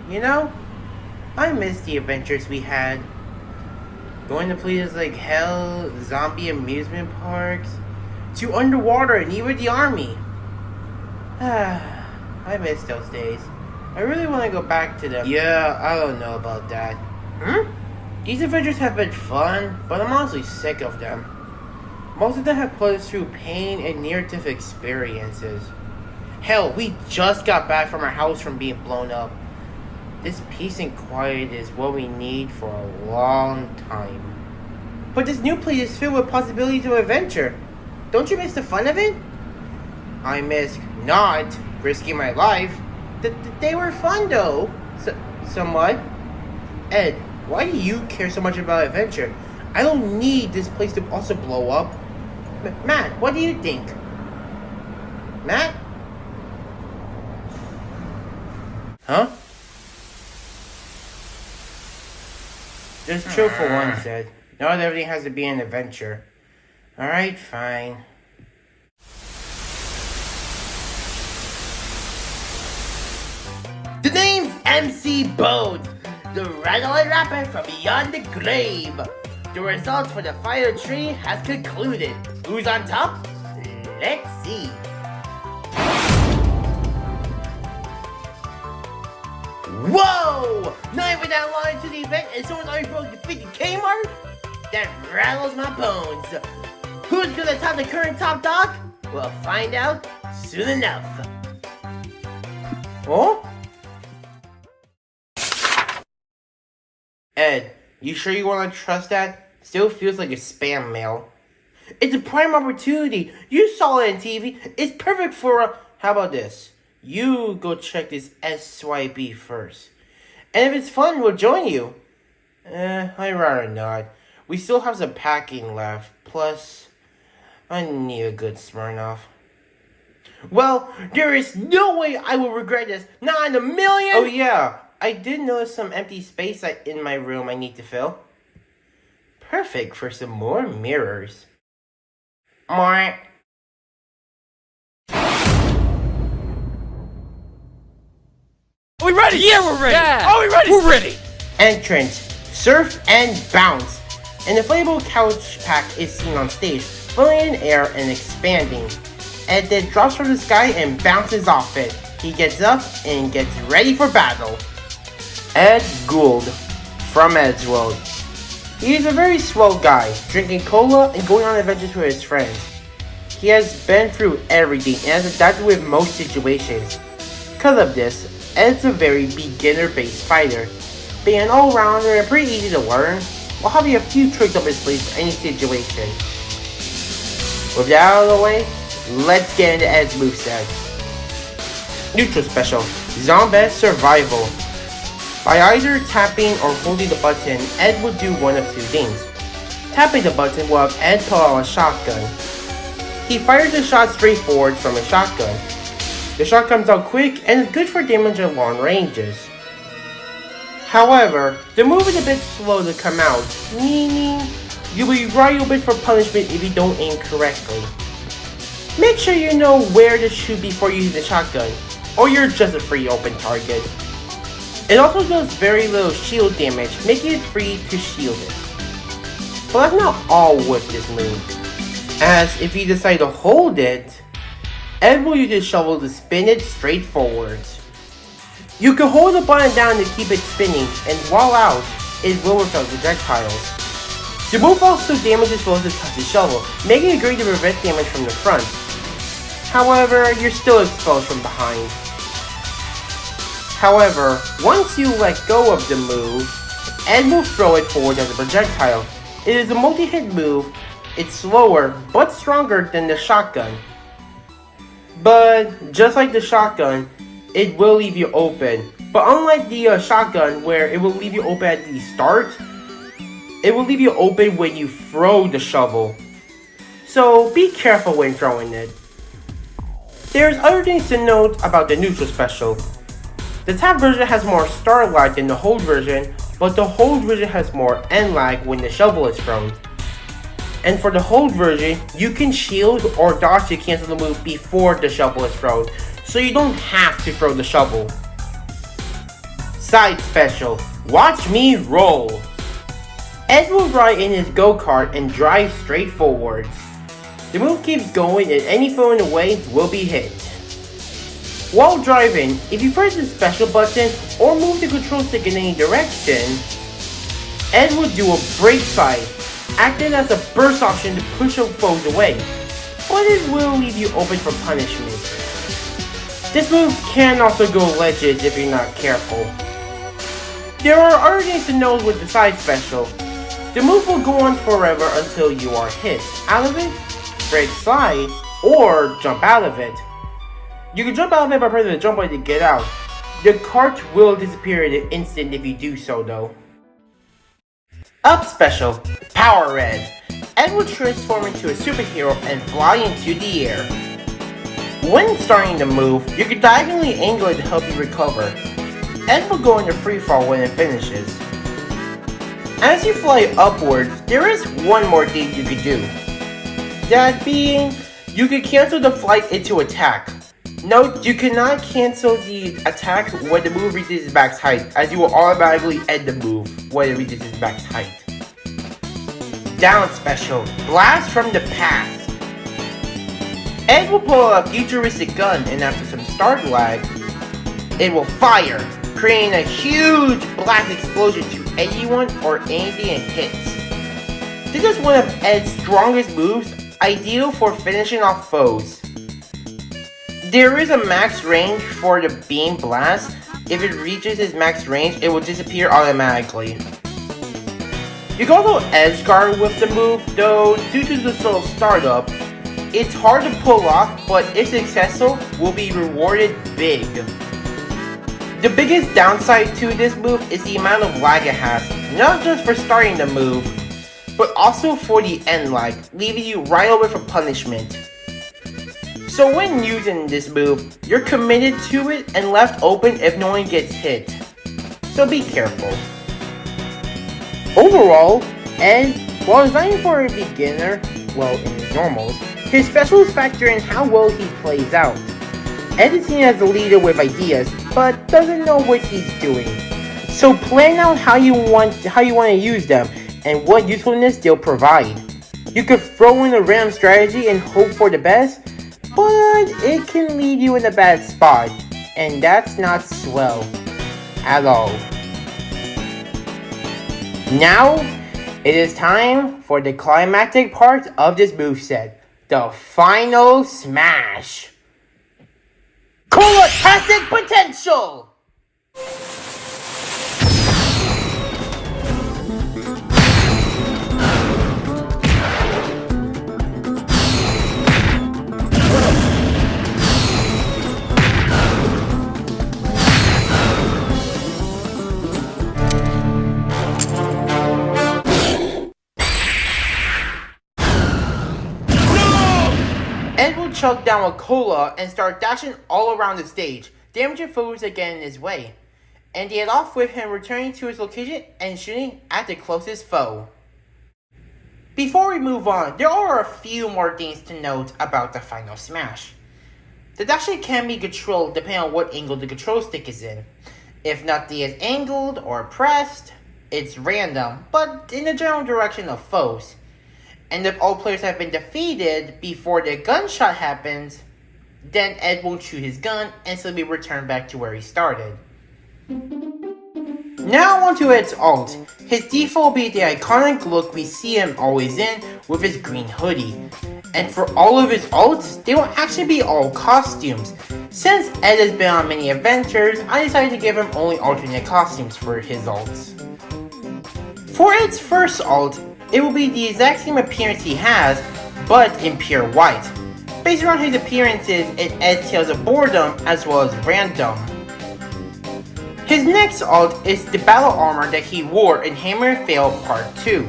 You know, I miss the adventures we had. Going to places like hell, zombie amusement parks, to underwater and even the army. I miss those days. I really want to go back to them. Yeah, I don't know about that. These adventures have been fun, but I'm honestly sick of them. Most of them have put us through pain and near-death experiences. Hell, we just got back from our house from being blown up. This peace and quiet is what we need for a long time. But this new place is filled with possibilities of adventure. Don't you miss the fun of it? I miss not risking my life. They were fun though. Somewhat. Ed, why do you care so much about adventure? I don't need this place to also blow up. Matt, what do you think? Matt? Huh? Just chill for once, Ed. Not everything has to be an adventure. Alright, fine. The name's MC Bones, the rattling rapper from beyond the grave. The results for the final tree has concluded. Who's on top? Let's see. Whoa! Not even that long into the event and someone's already broke the freaking Kmart? That rattles my bones. Who's gonna top the current top dog? We'll find out soon enough. Oh? Ed, you sure you want to trust that? Still feels like a spam mail. It's a prime opportunity. You saw it on TV. It's perfect for a... How about this? You go check this SYB first. And if it's fun, we'll join you. I'd rather not. We still have some packing left. Plus, I need a good Smirnoff. Well, there is no way I will regret this. Not in a million! Oh yeah, I did notice some empty space in my room I need to fill. Perfect for some more mirrors. More. Are we ready? Yeah, we're ready. Yeah. Are we ready? We're ready. Entrance, surf and bounce. An inflatable couch pack is seen on stage, filling in air and expanding. Ed then drops from the sky and bounces off it. He gets up and gets ready for battle. Edd Gould from Eddsworld. He is a very swell guy, drinking cola and going on adventures with his friends. He has been through everything and has adapted with most situations. Because of this, Ed's a very beginner-based fighter, being an all-rounder and pretty easy to learn, while having a few tricks up his sleeve for any situation. With that out of the way, let's get into Ed's moveset. Neutral Special, Zombehs Survival. By either tapping or holding the button, Ed will do one of two things. Tapping the button will have Ed pull out a shotgun. He fires the shot straight forward from a shotgun. The shot comes out quick and is good for damage at long ranges. However, the move is a bit slow to come out, meaning you'll be liable for punishment if you don't aim correctly. Make sure you know where to shoot before you use the shotgun, or you're just a free open target. It also does very little shield damage, making it free to shield it. But that's not all with this move, as if you decide to hold it, Ed will use his shovel to spin it straight forwards. You can hold the button down to keep it spinning, and while out, it will repel projectiles. The move also damages those that touch the shovel, making it great to prevent damage from the front. However, you're still exposed from behind. However, once you let go of the move, Ed will throw it forward as a projectile. It is a multi-hit move. It's slower, but stronger than the shotgun. But, just like the shotgun, it will leave you open. But unlike the shotgun, where it will leave you open at the start, it will leave you open when you throw the shovel. So, be careful when throwing it. There's other things to note about the Neutral Special. The tap version has more start lag than the hold version, but the hold version has more end lag when the shovel is thrown. And for the hold version, you can shield or dodge to cancel the move before the shovel is thrown, so you don't have to throw the shovel. Side special, watch me roll. Edd will ride in his go-kart and drive straight forwards. The move keeps going and any foe in the way will be hit. While driving, if you press the special button or move the control stick in any direction, Edd will do a brake slide, acting as a burst option to push up foes away, but it will leave you open for punishment. This move can also go legend if you're not careful. There are other things to know with the side special. The move will go on forever until you are hit out of it, brake slide, or jump out of it. You can jump out of it by pressing the jump button to get out. The cart will disappear in an instant if you do so though. Up special, Power Red. Edd will transform into a superhero and fly into the air. When starting the move, you can diagonally angle it to help you recover. Edd will go into freefall when it finishes. As you fly upwards, there is one more thing you could do. That being, you can cancel the flight into attack. Note, you cannot cancel the attack when the move reaches its max height, as you will automatically end the move when it reaches its max height. Down special, Blast from the Past. Edd will pull out a futuristic gun and after some start lag, it will fire, creating a huge blast explosion to anyone or anything it hits. This is one of Edd's strongest moves, ideal for finishing off foes. There is a max range for the beam blast. If it reaches its max range, it will disappear automatically. You can also edge guard with the move, though due to the slow startup, it's hard to pull off, but if successful, will be rewarded big. The biggest downside to this move is the amount of lag it has, not just for starting the move, but also for the end lag, leaving you right over for punishment. So when using this move, you're committed to it and left open if no one gets hit. So be careful. Overall, Edd, while designing for a beginner, well in his normals, his specials factor in how well he plays out. Edd is seen as a leader with ideas, but doesn't know what he's doing. So plan out how you want to use them and what usefulness they'll provide. You could throw in a random strategy and hope for the best, but it can lead you in a bad spot, and that's not swell at all. Now, it is time for the climactic part of this moveset, the final smash. Colotastic potential! Edd will chug down a cola and start dashing all around the stage, damaging foes that get in his way, and he head off with him returning to his location and shooting at the closest foe. Before we move on, there are a few more things to note about the final smash. The dashing can be controlled depending on what angle the control stick is in. If nothing is angled or pressed, it's random, but in the general direction of foes. And if all players have been defeated before the gunshot happens, then Edd will shoot his gun and simply return back to where he started. Now onto Edd's ult. His default will be the iconic look we see him always in with his green hoodie. And for all of his ults, they will actually be all costumes. Since Edd has been on many adventures, I decided to give him only alternate costumes for his ults. For Edd's first ult, it will be the exact same appearance he has, but in pure white, based around his appearances in Edd's Tales of Boredom as well as Random. His next ult is the battle armor that he wore in Hammer and Fail Part 2.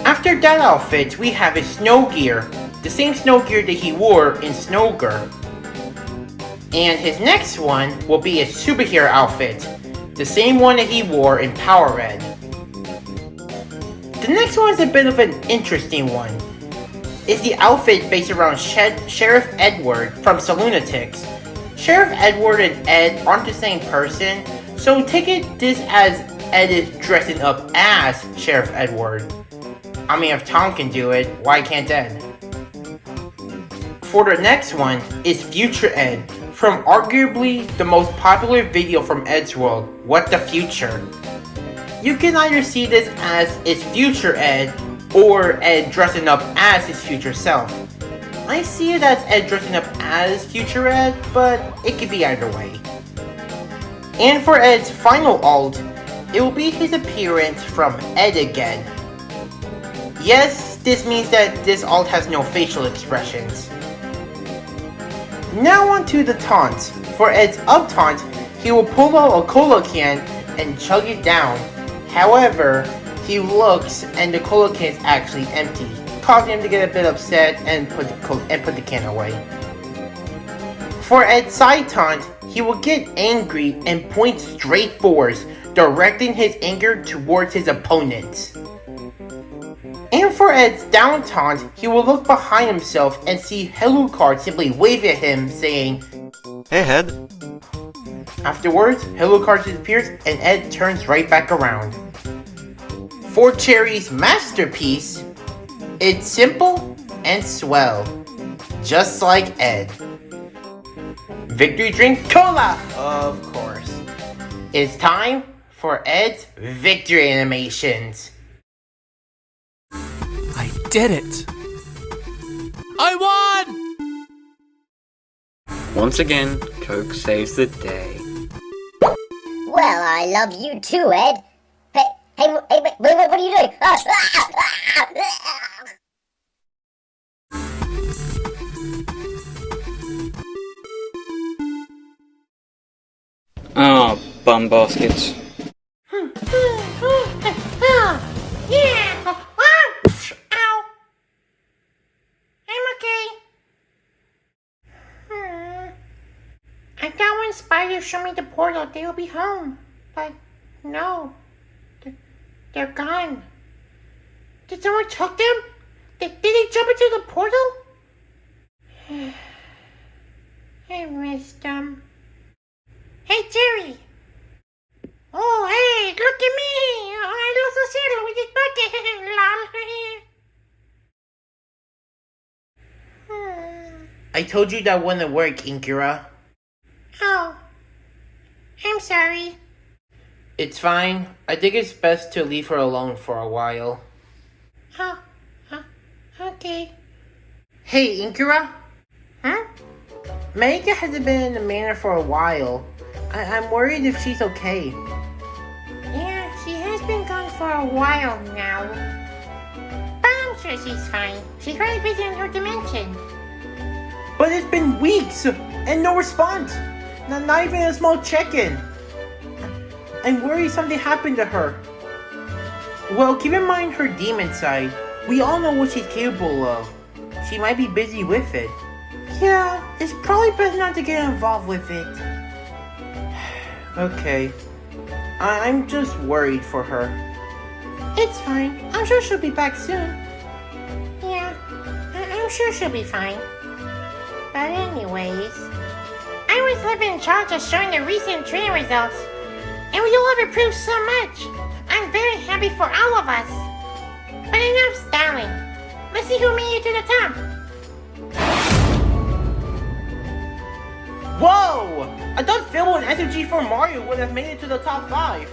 After that outfit, we have his snow gear, the same snow gear that he wore in Snowger. And his next one will be his superhero outfit, the same one that he wore in Power Red. The next one is a bit of an interesting one. It's the outfit based around Sheriff Eddsworld from Lunatics. Sheriff Eddsworld and Edd aren't the same person, So take it this as Edd is dressing up as Sheriff Edward. I mean, if Tom can do it, why can't Edd? For the next one is Future Edd, from arguably the most popular video from Eddsworld, What the Future. You can either see this as its future Edd, or Edd dressing up as his future self. I see it as Edd dressing up as future Edd, but it could be either way. And for Edd's final alt, it will be his appearance from Edd again. Yes, this means that this alt has no facial expressions. Now on to the taunt. For Edd's up taunt, he will pull out a cola can and chug it down. However, he looks and the cola can is actually empty, causing him to get a bit upset and put the can away. For Edd's side taunt, he will get angry and point straight forwards, directing his anger towards his opponent. And for Edd's down taunt, he will look behind himself and see Hello Card simply wave at him, saying, "Hey, Edd." Afterwards, Hello Card disappears and Edd turns right back around. For Cherry's masterpiece, it's simple and swell, just like Edd. Victory drink cola, of course. It's time for Edd's victory animations. I did it! I won! Once again, Coke saves the day. Well, I love you too, Edd. Hey, what are you doing? Ah, bum baskets. Yeah! Ow! I'm okay. I thought when spiders show me the portal, they will be home. But no. They're gone. Did someone took them? Did they jump into the portal? I missed them. Hey, Jerry! Oh, hey, look at me! I lost a saddle with this bucket! I told you that wouldn't work, Inkura. Oh. I'm sorry. It's fine. I think it's best to leave her alone for a while. Okay. Hey, Inkura? Huh? Maika hasn't been in the manor for a while. I'm worried if she's okay. Yeah, she has been gone for a while now. But I'm sure she's fine. She's very busy in her dimension. But it's been weeks and no response. Not even a small check-in. I'm worried something happened to her. Well, keep in mind her demon side. We all know what she's capable of. She might be busy with it. Yeah, it's probably best not to get involved with it. Okay. I'm just worried for her. It's fine. I'm sure she'll be back soon. Yeah, I'm sure she'll be fine. But anyways, I was left in charge of showing the recent training results. And we all have improved so much. I'm very happy for all of us. But enough stalling. Let's see who made it to the top. Whoa! I thought Phil and SMG for Mario would have made it to the top 5.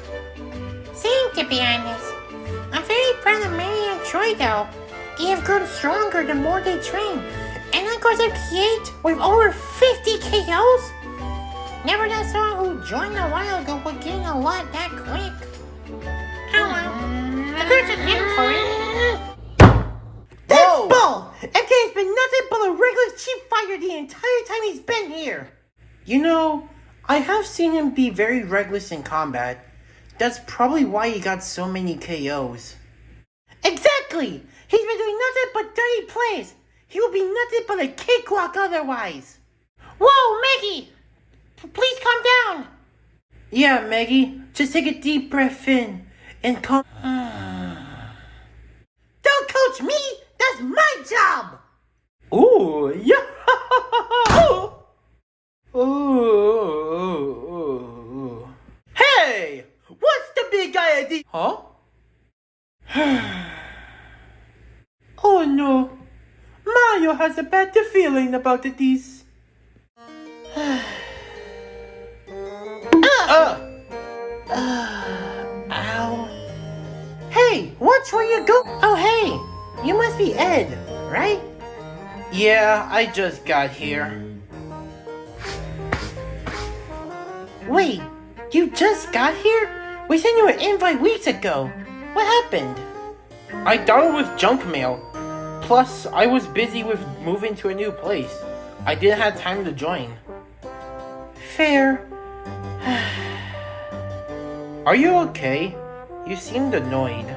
Same, to be honest. I'm very proud of Mary and Troy though. They have grown stronger the more they train. And I got up to 8 with over 50 KOs. Never thought someone who joined a while ago would gain a lot that quick. Oh well. I could just him for it. That's bull! MK has been nothing but a regular cheap fighter the entire time he's been here. You know, I have seen him be very reckless in combat. That's probably why he got so many KOs. Exactly! He's been doing nothing but dirty plays. He will be nothing but a cakewalk otherwise. Whoa, Maggie! Please calm down. Yeah, Maggie. Just take a deep breath in and calm. Don't coach me. That's my job. Ooh, yeah. Ooh. Hey, Huh? Oh no. Mario has a bad feeling about these. Ow. Hey, watch where you go. Oh, hey. You must be Edd, right? Yeah, I just got here. Wait, you just got here? We sent you an invite weeks ago. What happened? I thought it was junk mail. Plus, I was busy with moving to a new place. I didn't have time to join. Fair. Are you okay? You seemed annoyed.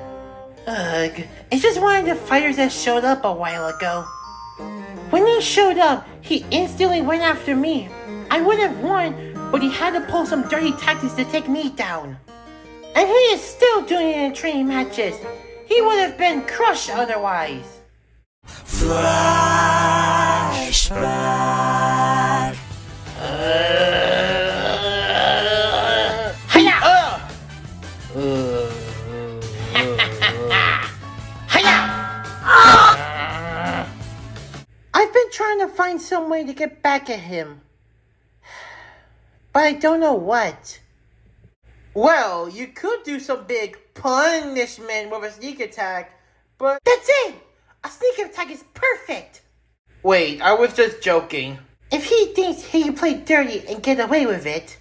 Ugh, it's just one of the fighters that showed up a while ago. When he showed up, he instantly went after me. I would have won, but he had to pull some dirty tactics to take me down. And he is still doing it in training matches. He would have been crushed otherwise. Flashback. Hiya! Hiya! I've been trying to find some way to get back at him, but I don't know what. Well, you could do some big punishment with a sneak attack, but that's it! A sneak attack is perfect! Wait, I was just joking. If he thinks he can play dirty and get away with it,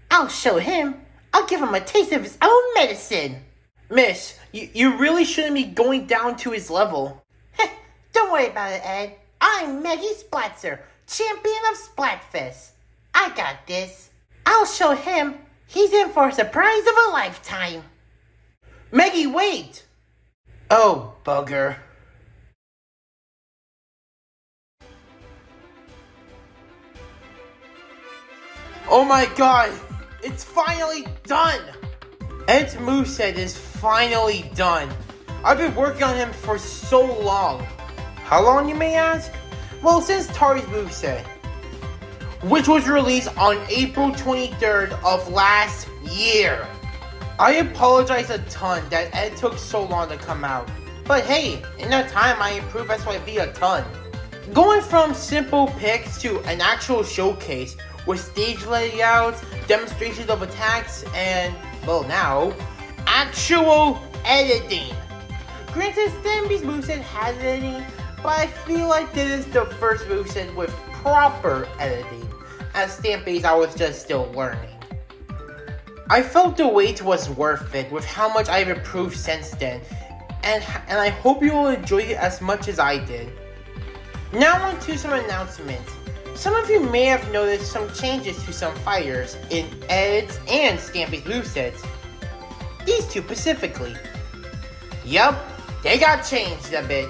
I'll show him. I'll give him a taste of his own medicine. Miss, you really shouldn't be going down to his level. Don't worry about it, Edd. I'm Maggie Splatzer, champion of Splatfest. I got this. I'll show him. He's in for a surprise of a lifetime. Maggie, wait! Oh, bugger. Oh my god! It's finally done! Edd's moveset is finally done. I've been working on him for so long. How long, you may ask? Well, since Tari's moveset, which was released on April 23rd of last year. I apologize a ton that Edd took so long to come out. But hey, in that time I improved SYV a ton. Going from simple pics to an actual showcase with stage layouts, demonstrations of attacks, and, well now, actual editing. Granted, Stampy's moveset has editing, but I feel like this is the first moveset with proper editing. As Stampy's, I was just still learning. I felt the wait was worth it with how much I've improved since then, and I hope you will enjoy it as much as I did. Now on to some announcements. Some of you may have noticed some changes to some fighters in Edd's and Stampy's movesets. These two specifically. Yup, they got changed a bit.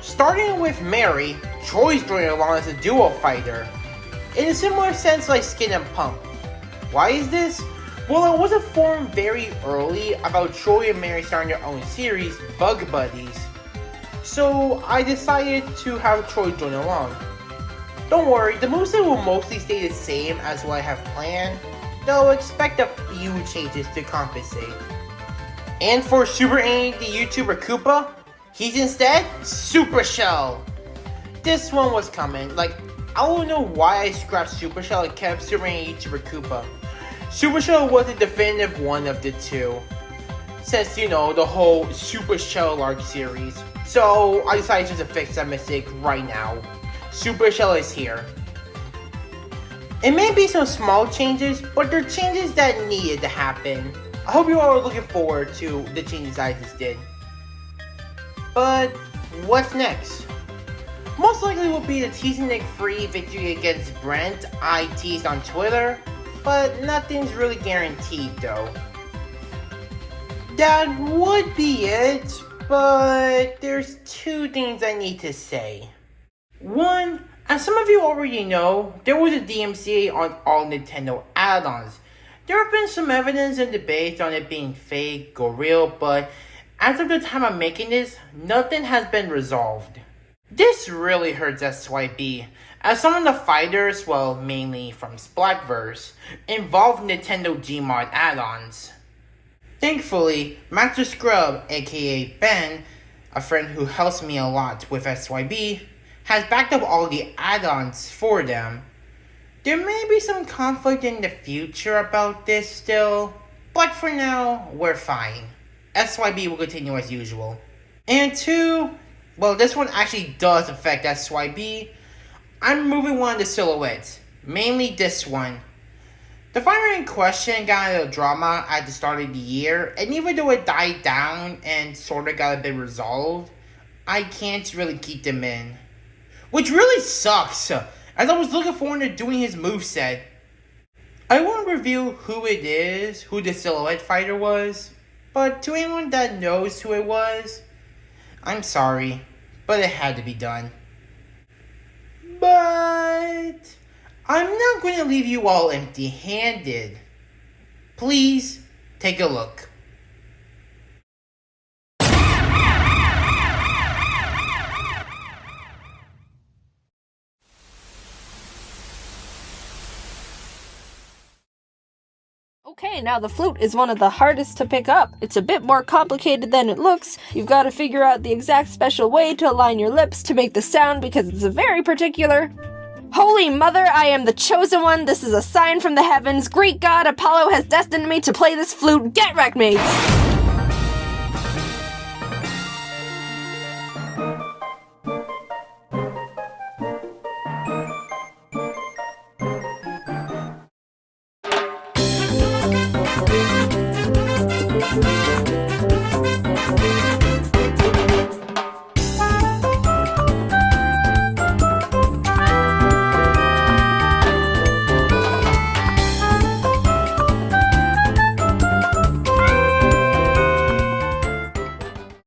Starting with Mary, Troy's joining along as a duo fighter. In a similar sense like Skin and Pump. Why is this? Well, it was informed very early about Troy and Mary starting their own series, Bug Buddies. So I decided to have Troy join along. Don't worry, the moveset will mostly stay the same as what I have planned, though expect a few changes to compensate. And for Super Annie the YouTuber Koopa, he's instead Super Shell. This one was coming, like, I don't know why I scrapped Super Shell and kept Super Annie YouTuber Koopa. Super Shell was the definitive one of the two, since, you know, the whole Super Shell arc series. So I decided just to fix that mistake right now. Super Shell is here. It may be some small changes, but they're changes that needed to happen. I hope you all are looking forward to the changes I just did. But what's next? Most likely will be the Teasing Nick free victory against Brent I teased on Twitter, but nothing's really guaranteed though. That would be it, but there's two things I need to say. One, as some of you already know, there was a DMCA on all Nintendo add-ons. There have been some evidence and debates on it being fake or real, but as of the time I'm making this, nothing has been resolved. This really hurts SYB, as some of the fighters, well, mainly from Splatverse, involved Nintendo Gmod add-ons. Thankfully, MatchaScrub, aka Ben, a friend who helps me a lot with SYB, has backed up all the add-ons for them. There may be some conflict in the future about this still, but for now, we're fine. SYB will continue as usual. And 2, well, this one actually does affect SYB. I'm removing one of the silhouettes, mainly this one. The fighter in question got a drama at the start of the year, and even though it died down and sorta got a bit resolved, I can't really keep them in. Which really sucks, as I was looking forward to doing his moveset. I won't reveal who it is, who the silhouette fighter was, but to anyone that knows who it was, I'm sorry, but it had to be done. But I'm not going to leave you all empty-handed. Please take a look. Okay, now the flute is one of the hardest to pick up. It's a bit more complicated than it looks. You've got to figure out the exact special way to align your lips to make the sound because it's very particular. Holy Mother, I am the chosen one. This is a sign from the heavens. Great God, Apollo has destined me to play this flute. Get wrecked, mates!